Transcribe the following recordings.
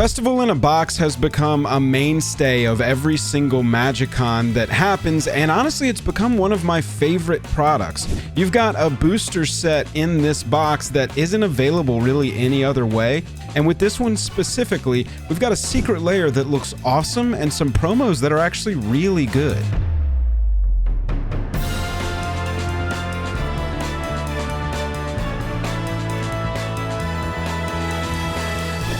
Festival in a Box has become a mainstay of every single MagicCon that happens, and honestly, it's become one of my favorite products. You've got a booster set in this box that isn't available really any other way, and with this one specifically, we've got a secret layer that looks awesome and some promos that are actually really good.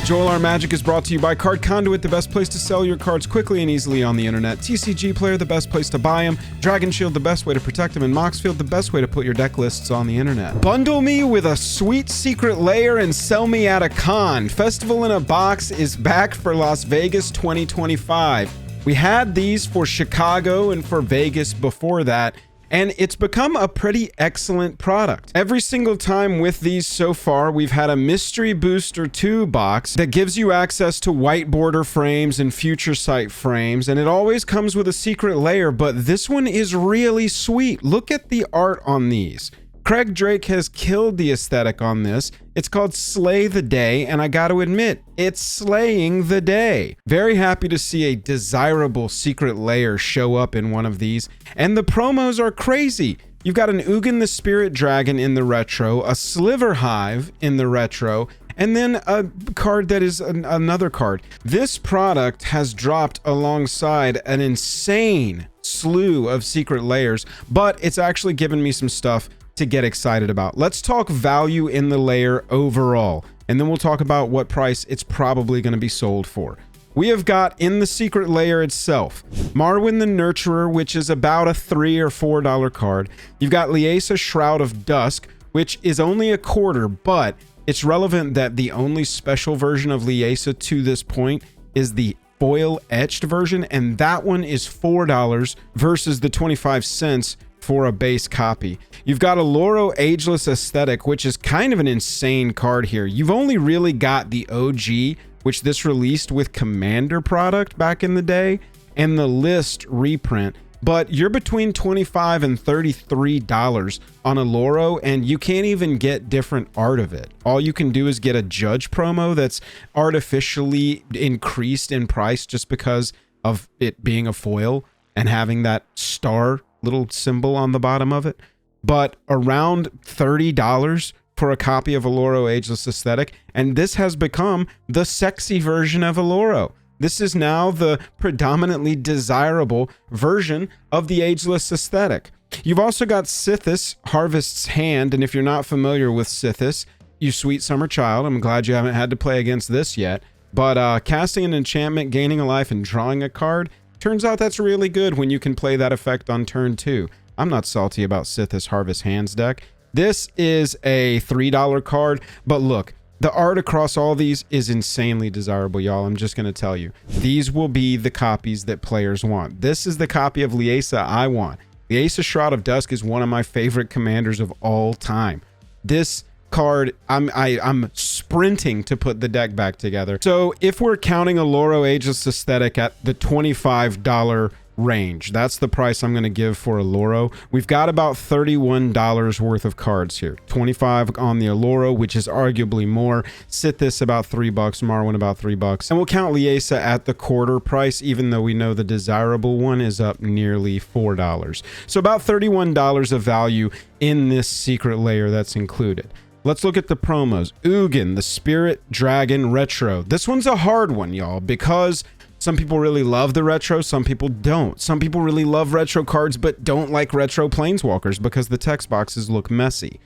Joel R. Magic is brought to you by Card Conduit, the best place to sell your cards quickly and easily on the internet. TCG Player, the best place to buy them. Dragon Shield, the best way to protect them. And Moxfield, the best way to put your deck lists on the internet. Bundle me with a sweet secret layer and sell me at a con. Festival in a Box is back for Las Vegas 2025. We had these for Chicago and for Vegas before that, and it's become a pretty excellent product. Every single time with these so far, we've had a Mystery Booster 2 box that gives you access to white border frames and future sight frames, and it always comes with a secret layer, but this one is really sweet. Look at the art on these. Craig Drake has killed the aesthetic on this. It's called Slay the Day, and I gotta admit, it's slaying the day. Very happy to see a desirable secret layer show up in one of these, and the promos are crazy. You've got an Ugin the Spirit Dragon in the retro, a Sliver Hive in the retro, and then a card that is another card. This product has dropped alongside an insane slew of secret layers, but it's actually given me some stuff to get excited about. Let's talk value in the layer overall, and then we'll talk about what price it's probably going to be sold for. We have got in the secret layer itself, Marwyn the Nurturer, which is about a $3 or $4 card. You've got Liesa Shroud of Dusk, which is only a quarter, but it's relevant that the only special version of Liesa to this point is the foil etched version, and that one is $4 versus the 25 cents for a base copy. You've got a Loro Ageless Aesthetic, which is kind of an insane card here. You've only really got the OG, which this released with Commander product back in the day, and the list reprint, but you're between $25 and $33 on a Loro, and you can't even get different art of it. All you can do is get a Judge promo that's artificially increased in price just because of it being a foil and having that star little symbol on the bottom of it, but around $30 for a copy of a Loro Ageless Aesthetic, and this has become the sexy version of a Loro. This is now the predominantly desirable version of the Ageless Aesthetic. You've also got Sithis, Harvest's Hand, and if you're not familiar with Sithis, you sweet summer child, I'm glad you haven't had to play against this yet, but casting an enchantment, gaining a life, and drawing a card, turns out that's really good when you can play that effect on turn 2. I'm not salty about Sithis Harvest Hands deck. This is a $3 card, but look, the art across all these is insanely desirable, y'all. I'm just going to tell you. These will be the copies that players want. This is the copy of Liesa I want. Liesa Shroud of Dusk is one of my favorite commanders of all time. This card, I'm sprinting to put the deck back together. So if we're counting a Loro Ageless Aesthetic at the $25 range, that's the price I'm going to give for a Loro. We've got about $31 worth of cards here. 25 on the Loro, which is arguably more. Sithis about $3, Marwyn about $3, and we'll count Liesa at the quarter price, even though we know the desirable one is up nearly $4. So about $31 of value in this secret layer that's included. Let's look at the promos. Ugin, the Spirit Dragon Retro. This one's a hard one, y'all, because some people really love the retro, some people don't. Some people really love retro cards but don't like retro planeswalkers because the text boxes look messy.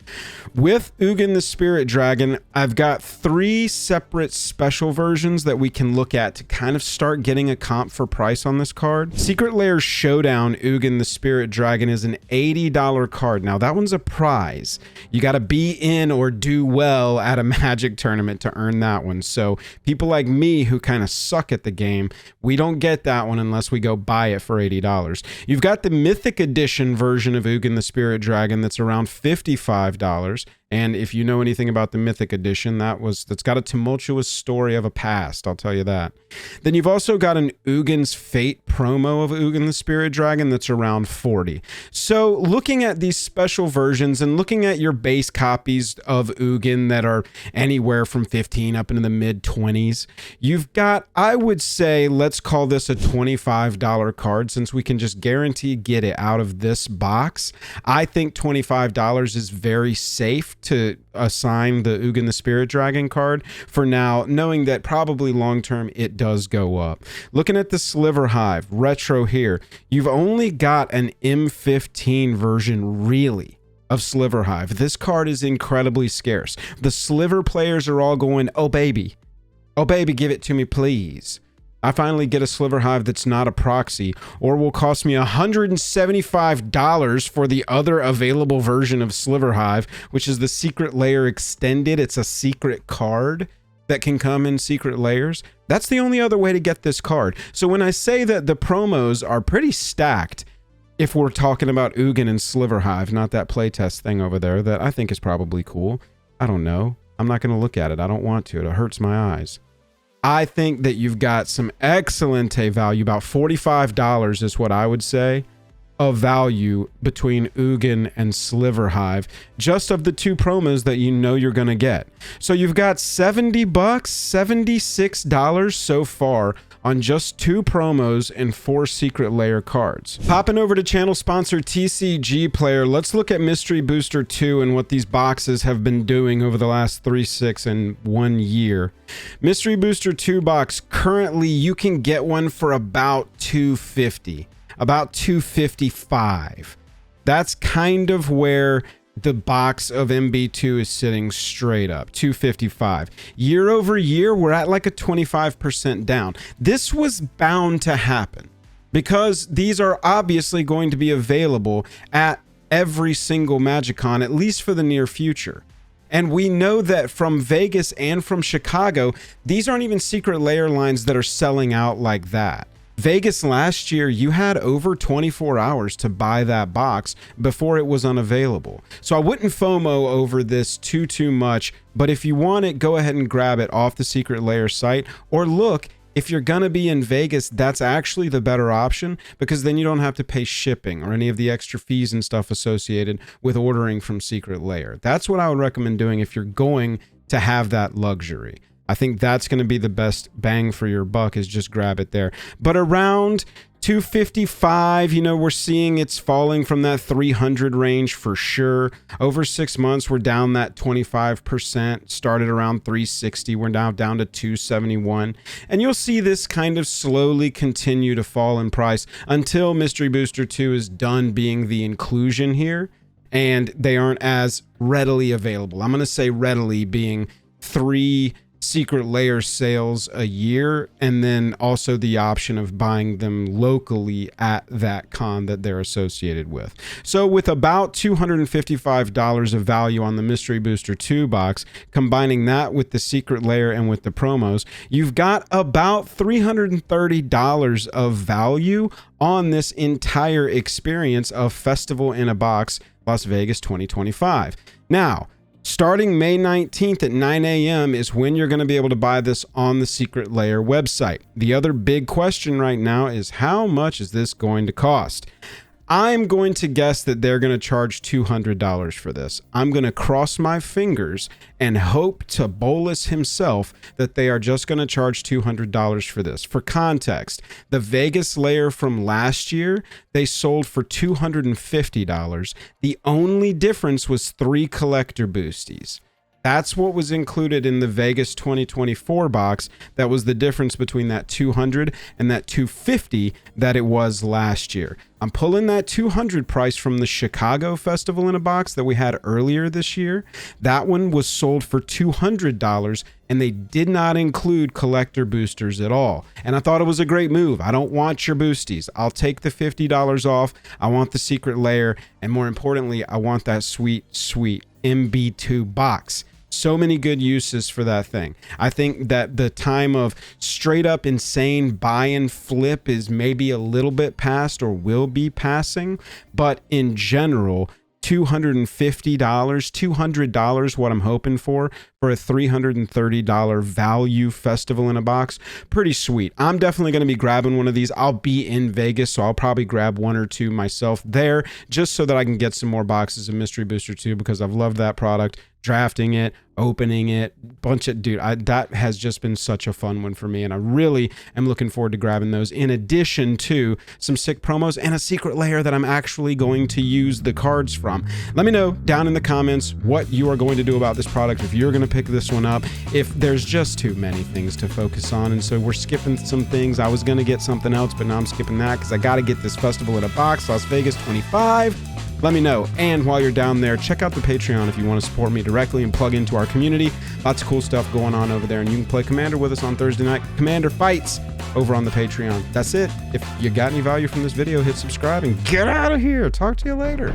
With Ugin the Spirit Dragon, I've got 3 separate special versions that we can look at to kind of start getting a comp for price on this card. Secret Lair Showdown Ugin the Spirit Dragon is an $80 card. Now that one's a prize. You got to be in or do well at a Magic tournament to earn that one. So people like me who kind of suck at the game We don't get that one unless we go buy it for $80. You've got the Mythic Edition version of Ugin the Spirit Dragon that's around $55. And if you know anything about the Mythic Edition, that's got a tumultuous story of a past, I'll tell you that. Then you've also got an Ugin's Fate promo of Ugin the Spirit Dragon that's around $40. So looking at these special versions and looking at your base copies of Ugin that are anywhere from 15 up into the mid 20s, you've got, I would say, let's call this a $25 card since we can just guarantee get it out of this box. I think $25 is very safe to assign the Ugin the Spirit Dragon card for now, knowing that probably long term it does go up. Looking at the Sliver Hive retro here, you've only got an M15 version really of Sliver Hive. This card is incredibly scarce. The Sliver players are all going, oh baby, give it to me please. I finally get a Sliver Hive that's not a proxy, or will cost me $175 for the other available version of Sliver Hive, which is the Secret Lair Extended. It's a secret card that can come in secret layers. That's the only other way to get this card. So when I say that the promos are pretty stacked, if we're talking about Ugin and Sliver Hive, not that playtest thing over there that I think is probably cool. I don't know. I'm not going to look at it. I don't want to. It hurts my eyes. I think that you've got some excellent value, about $45 is what I would say, of value between Ugin and Sliver Hive, just of the two promos that you know you're going to get. So you've got $70, $76 so far on just 2 promos and 4 secret layer cards. Popping over to channel sponsor TCG Player, let's look at Mystery Booster 2 and what these boxes have been doing over the last 3, 6, and 1 year. Mystery Booster 2 box, currently you can get one for about $250, about $255. That's kind of where the box of MB2 is sitting straight up, $255. Year over year, we're at like a 25% down. This was bound to happen because these are obviously going to be available at every single MagicCon, at least for the near future. And we know that from Vegas and from Chicago, these aren't even secret layer lines that are selling out like that. Vegas last year, you had over 24 hours to buy that box before it was unavailable. So I wouldn't FOMO over this too much, but if you want it, go ahead and grab it off the Secret Lair site, or look, if you're gonna be in Vegas, that's actually the better option because then you don't have to pay shipping or any of the extra fees and stuff associated with ordering from Secret Lair. That's what I would recommend doing if you're going to have that luxury. I think that's going to be the best bang for your buck, is just grab it there. But around $255, you know, we're seeing it's falling from that 300 range for sure. Over 6 months, we're down that 25%. Started around 360. We're now down to 271. And you'll see this kind of slowly continue to fall in price until Mystery Booster 2 is done being the inclusion here, and they aren't as readily available. I'm going to say readily being 3 secret layer sales a year, and then also the option of buying them locally at that con that they're associated with. So with about $255 of value on the Mystery Booster 2 box, combining that with the secret layer and with the promos, you've got about $330 of value on this entire experience of Festival in a Box Las Vegas 2025. Now, starting May 19th at 9 a.m. is when you're going to be able to buy this on the Secret Lair website. The other big question right now is, how much is this going to cost? I'm going to guess that they're going to charge $200 for this. I'm going to cross my fingers and hope to Bolus himself that they are just going to charge $200 for this. For context, the Vegas layer from last year, they sold for $250. The only difference was 3 collector boosties. That's what was included in the Vegas 2024 box. That was the difference between that $200 and that $250 that it was last year. I'm pulling that $200 price from the Chicago Festival in a Box that we had earlier this year. That one was sold for $200, and they did not include collector boosters at all. And I thought it was a great move. I don't want your boosties. I'll take the $50 off. I want the secret layer, and more importantly, I want that sweet MB2 box. So many good uses for that thing. I think that the time of straight up insane buy and flip is maybe a little bit past or will be passing, but in general, $250, $200, what I'm hoping for a $330 value festival in a box. Pretty sweet. I'm definitely going to be grabbing one of these. I'll be in Vegas, so I'll probably grab one or two myself there just so that I can get some more boxes of Mystery Booster 2 because I've loved that product. Drafting it, opening it, that has just been such a fun one for me, and I really am looking forward to grabbing those, in addition to some sick promos and a secret layer that I'm actually going to use the cards from. Let me know down in the comments what you are going to do about this product, if you're going to pick this one up, if there's just too many things to focus on, and so we're skipping some things. I was going to get something else, but now I'm skipping that because I got to get this festival in a box, Las Vegas 25. Let me know. And while you're down there, check out the Patreon if you want to support me directly and plug into our community. Lots of cool stuff going on over there, and you can play Commander with us on Thursday night Commander Fights over on the Patreon. That's it. If you got any value from this video, hit subscribe and get out of here. Talk to you later.